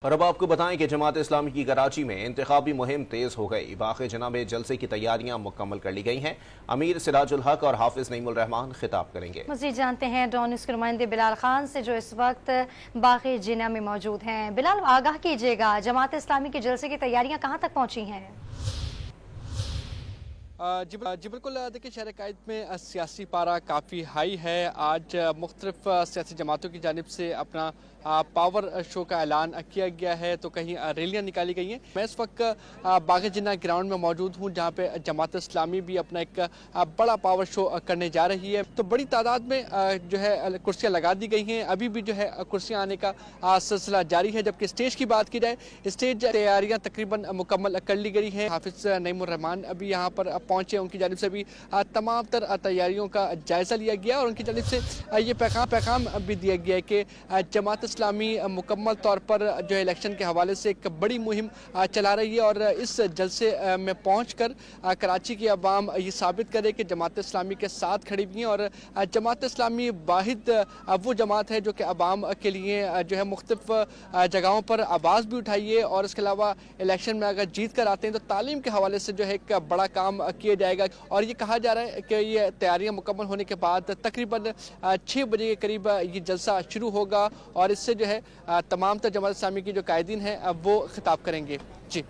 और अब आपको बताएं कि जमात इस्लामी की कराची में इंतखाबी मुहिम तेज हो गई। बाक़ी जना में जलसे की तैयारियां मुकम्मल कर ली गई हैं। अमीर सिराजुल हक और हाफिज नईमुल रहमान खिताब करेंगे। मज़ीद जानते हैं डॉन न्यूज़ के नुमाइंदे बिलाल खान से, जो इस वक्त बाक़ी जिना में मौजूद हैं। बिलाल, आगाह कीजिएगा, जमात इस्लामी के जलसे की तैयारियां कहाँ तक पहुँची हैं? जी बिल्कुल। देखिए, शहर कायद में सियासी पारा काफ़ी हाई है। आज मुख्तलिफ सियासी जमातों की जानिब से अपना पावर शो का ऐलान किया गया है, तो कहीं रैलियां निकाली गई हैं। मैं इस वक्त बाग़ जिन्ना ग्राउंड में मौजूद हूं, जहां पे जमात इस्लामी भी अपना एक बड़ा पावर शो करने जा रही है। तो बड़ी तादाद में जो है कुर्सियां लगा दी गई हैं। अभी भी जो है कुर्सियां आने का सिलसिला जारी है। जबकि स्टेज की बात की जाए, स्टेज तैयारियां तकरीबन मुकम्मल कर ली गई हैं। हाफिज नईमुर रहमान अभी यहाँ पर पहुंचे, उनकी जानिब से भी तमाम तर तैयारियों का जायजा लिया गया और उनकी जानिब से ये पैगाम भी दिया गया है कि जमात इस्लामी मुकम्मल तौर पर जो है इलेक्शन के हवाले से एक बड़ी मुहिम चला रही है और इस जलसे में पहुंचकर कराची की अवाम ये साबित करे कि जमात इस्लामी के साथ खड़ी हुई है। और जमात इस्लामी वाहिद वो जमात है जो कि अवाम के लिए जो है मुख्तलिफ जगहों पर आवाज़ भी उठाई है। और इसके अलावा इलेक्शन में अगर जीत कर आते हैं तो तालीम के हवाले से जो है एक बड़ा काम किया जाएगा। और ये कहा जा रहा है कि ये तैयारियां मुकम्मल होने के बाद तकरीबन 6 बजे के करीब ये जलसा शुरू होगा और इससे जो है तमाम जमात इस्लामी की जो कायदीन हैं वो खिताब करेंगे। जी।